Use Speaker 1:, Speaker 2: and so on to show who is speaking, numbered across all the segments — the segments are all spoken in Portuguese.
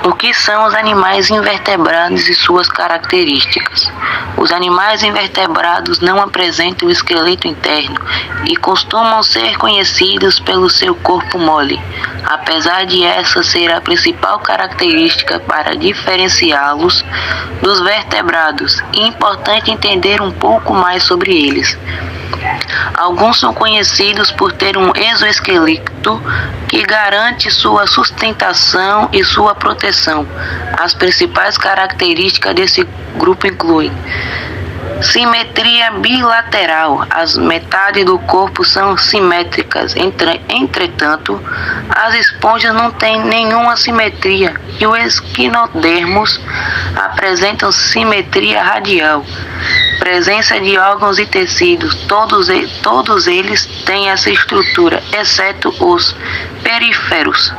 Speaker 1: O que são os animais invertebrados e suas características? Os animais invertebrados não apresentam esqueleto interno e costumam ser conhecidos pelo seu corpo mole, apesar de essa ser a principal característica para diferenciá-los dos vertebrados. É importante entender um pouco mais sobre eles. Alguns são conhecidos por ter um exoesqueleto que garante sua sustentação e sua proteção. As principais características desse grupo incluem simetria bilateral. As metades do corpo são simétricas, entretanto, as esponjas não têm nenhuma simetria e os esquinodermos apresentam simetria radial. Presença de órgãos e tecidos, todos eles têm essa estrutura, exceto os períferos.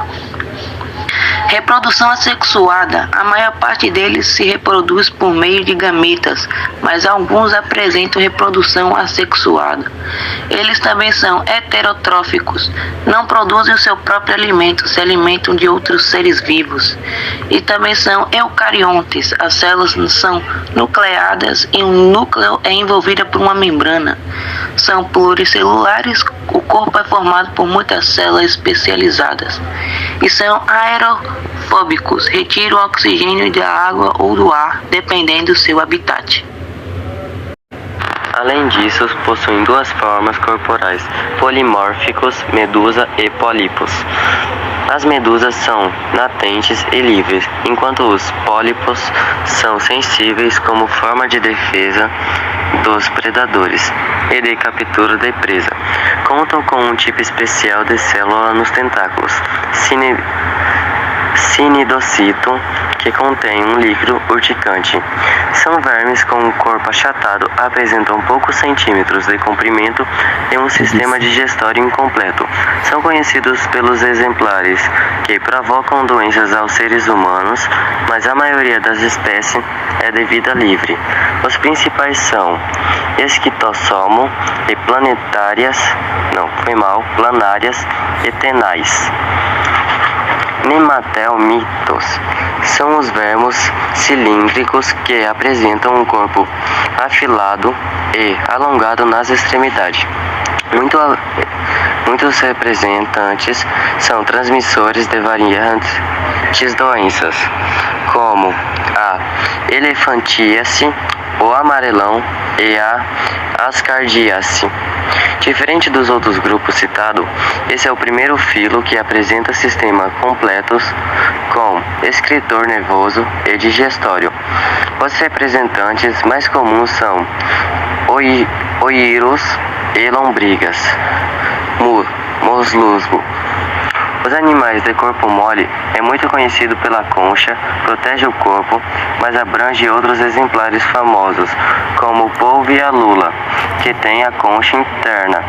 Speaker 1: Reprodução assexuada. A maior parte deles se reproduz por meio de gametas, mas alguns apresentam reprodução assexuada. Eles também são heterotróficos, não produzem o seu próprio alimento, se alimentam de outros seres vivos. E também são eucariontes. As células são nucleadas e um núcleo é envolvido por uma membrana. São pluricelulares, o corpo é formado por muitas células especializadas. E são aerofóbicos, retiram o oxigênio da água ou do ar, dependendo do seu habitat.
Speaker 2: Além disso, possuem duas formas corporais, polimórficos, medusa e pólipos. As medusas são latentes e livres, enquanto os pólipos são sensíveis como forma de defesa dos predadores e de captura de presa. Contam com um tipo especial de célula nos tentáculos, cinidocito, que contém um líquido urticante. São vermes com um corpo achatado, apresentam poucos centímetros de comprimento e um sistema digestório incompleto. São conhecidos pelos exemplares que provocam doenças aos seres humanos, mas a maioria das espécies é de vida livre. Os principais são esquitossomo e planárias e tenais. Nematelmitos são os vermes cilíndricos que apresentam um corpo afilado e alongado nas extremidades. Muitos representantes são transmissores de variantes doenças, como a elefantíase, o amarelão e a ascardíase. Diferente dos outros grupos citados, esse é o primeiro filo que apresenta sistemas completos com excretor nervoso e digestório. Os representantes mais comuns são oíros e lombrigas, muslusgo. Os animais de corpo mole é muito conhecido pela concha, protege o corpo, mas abrange outros exemplares famosos, como o polvo e a lula, que tem a concha interna.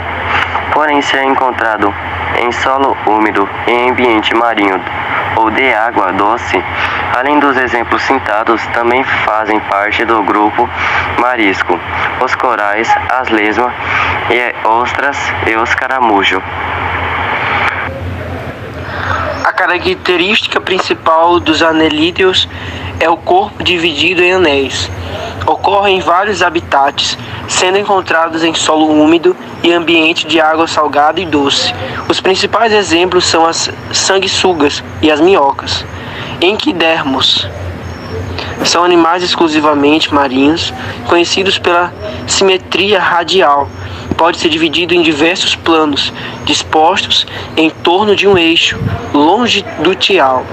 Speaker 2: Porém, se é encontrado em solo úmido, em ambiente marinho ou de água doce, além dos exemplos citados, também fazem parte do grupo marisco, os corais, as lesmas, e ostras e os caramujos.
Speaker 3: A característica principal dos anelídeos é o corpo dividido em anéis. Ocorrem em vários habitats, sendo encontrados em solo úmido e ambiente de água salgada e doce. Os principais exemplos são as sanguessugas e as minhocas. Enquidermos são animais exclusivamente marinhos, conhecidos pela simetria radial. Pode ser dividido em diversos planos, dispostos em torno de um eixo longitudinal.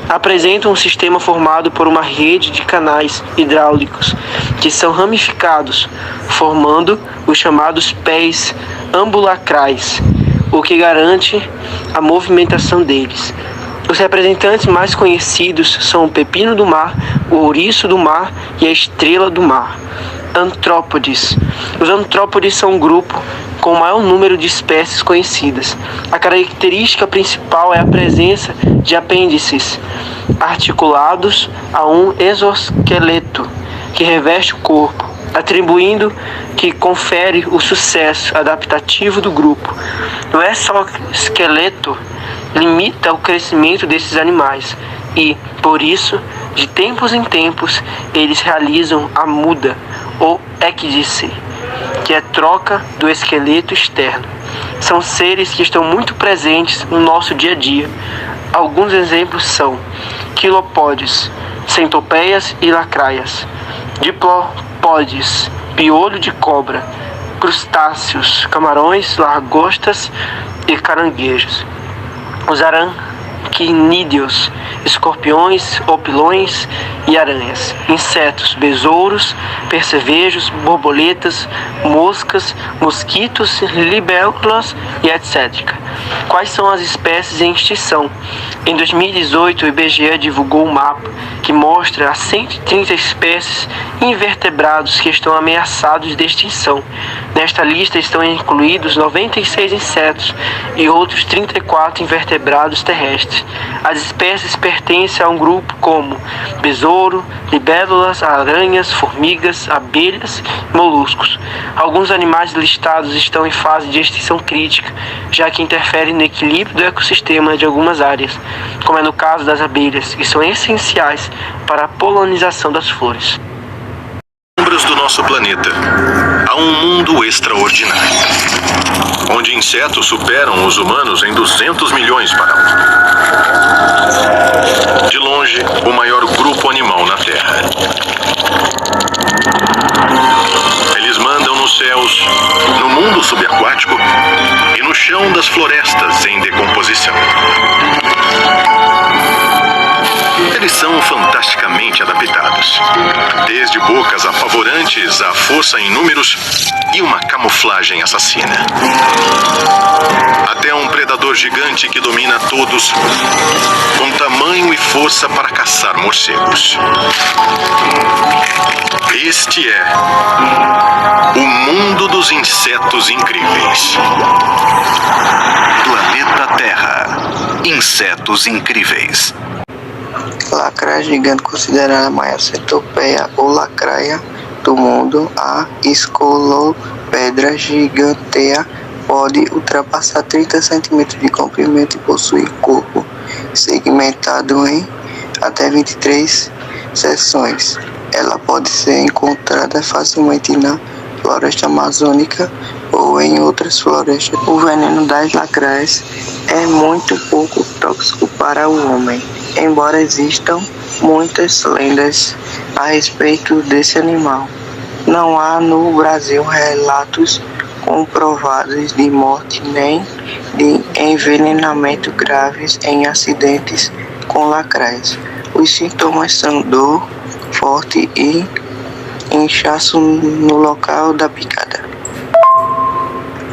Speaker 3: Apresentam um sistema formado por uma rede de canais hidráulicos que são ramificados, formando os chamados pés ambulacrais, o que garante a movimentação deles. Os representantes mais conhecidos são o pepino do mar, o ouriço do mar e a estrela do mar. Antrópodes. Os antrópodes são um grupo com o maior número de espécies conhecidas. A característica principal é a presença de apêndices articulados a um exoesqueleto que reveste o corpo, atribuindo que confere o sucesso adaptativo do grupo. O exoesqueleto limita o crescimento desses animais e, Por isso, de tempos em tempos, eles realizam a muda, ou ecdíse, que é troca do esqueleto externo. São seres que estão muito presentes no nosso dia a dia. Alguns exemplos são quilopódios, centopeias e lacraias, diplopódios, piolho de cobra, crustáceos, camarões, lagostas e caranguejos. Os aracnídeos, escorpiões, opilões e aranhas, insetos, besouros, percevejos, borboletas, moscas, mosquitos, libélulas e etc. Quais são as espécies em extinção? Em 2018, o IBGE divulgou um mapa que mostra as 130 espécies de invertebrados que estão ameaçados de extinção. Nesta lista estão incluídos 96 insetos e outros 34 invertebrados terrestres. As espécies pertencem a um grupo como besouro, libélulas, aranhas, formigas, abelhas e moluscos. Alguns animais listados estão em fase de extinção crítica, já que interferem no equilíbrio do ecossistema de algumas áreas, como é no caso das abelhas, que são essenciais para a polinização das flores.
Speaker 4: Do nosso planeta, há um mundo extraordinário, onde insetos superam os humanos em 200 milhões para um. De longe, o maior grupo animal na Terra. Eles mandam nos céus, no mundo subaquático e no chão das florestas em decomposição. Eles são fantasticamente adaptados, desde bocas apavorantes à força em números e uma camuflagem assassina, até um predador gigante que domina todos, com tamanho e força para caçar morcegos. Este é o mundo dos insetos incríveis. Planeta Terra. Insetos incríveis.
Speaker 5: Lacraia gigante, considerada a maior centopeia ou lacraia do mundo, a Scolopedra gigantea pode ultrapassar 30 cm de comprimento e possui corpo segmentado em até 23 seções. Ela pode ser encontrada facilmente na floresta amazônica ou em outras florestas. O veneno das lacraias é muito pouco tóxico para o homem, embora existam muitas lendas a respeito desse animal. Não há no Brasil relatos comprovados de morte nem de envenenamento graves em acidentes com lacraias. Os sintomas são dor forte e inchaço no local da picada.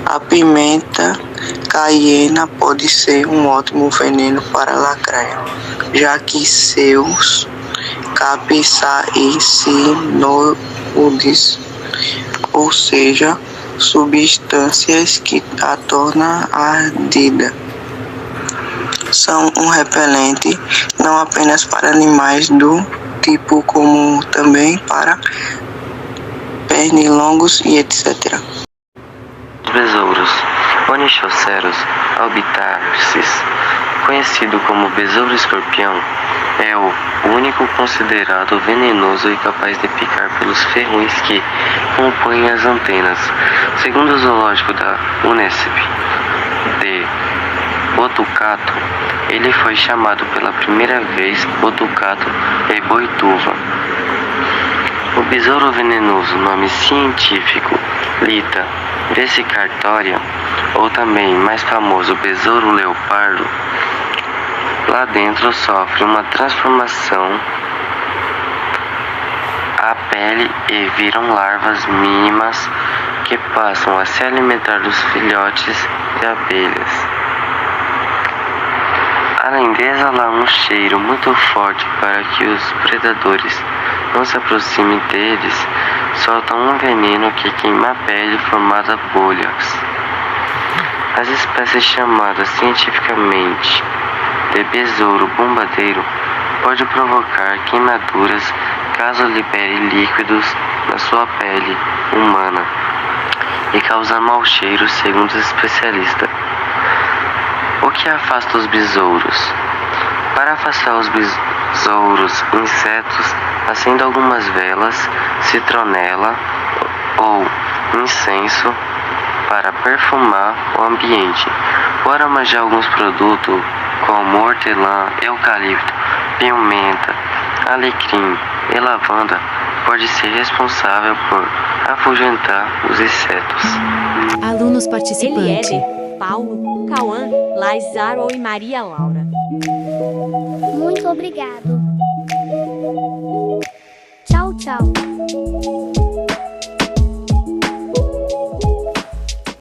Speaker 5: A pimenta caiena pode ser um ótimo veneno para a lacraia, já que seus capsaicinoides, ou seja, substâncias que a tornam ardida, são um repelente não apenas para animais do tipo comum, também para pernilongos e etc.
Speaker 2: Besouros. Onychoceros albitarsis, conhecido como besouro escorpião, é o único considerado venenoso e capaz de picar pelos ferrões que compõem as antenas. Segundo o zoológico da Unesp de Botucatu, ele foi chamado pela primeira vez Botucatu e Boituva. O besouro venenoso, nome científico Lita vesicartória, ou também mais famoso besouro leopardo, lá dentro sofre uma transformação à pele e viram larvas mínimas que passam a se alimentar dos filhotes de abelhas. Além de exalar um cheiro muito forte para que os predadores não se aproximem deles, soltam um veneno que queima a pele formada bolhas. As espécies chamadas cientificamente de besouro bombadeiro pode provocar queimaduras caso libere líquidos na sua pele humana e causar mau cheiro, segundo os especialistas. O que afasta os besouros? Para afastar besouros, insetos, acenda algumas velas, citronela ou incenso para perfumar o ambiente. O aroma de alguns produtos, como hortelã, eucalipto, pimenta, alecrim e lavanda, pode ser responsável por afugentar os insetos.
Speaker 6: Alunos participantes.
Speaker 7: Eliéder, Paulo, Cauã, Laizaro e Maria Laura.
Speaker 8: Muito obrigado. Tchau, tchau.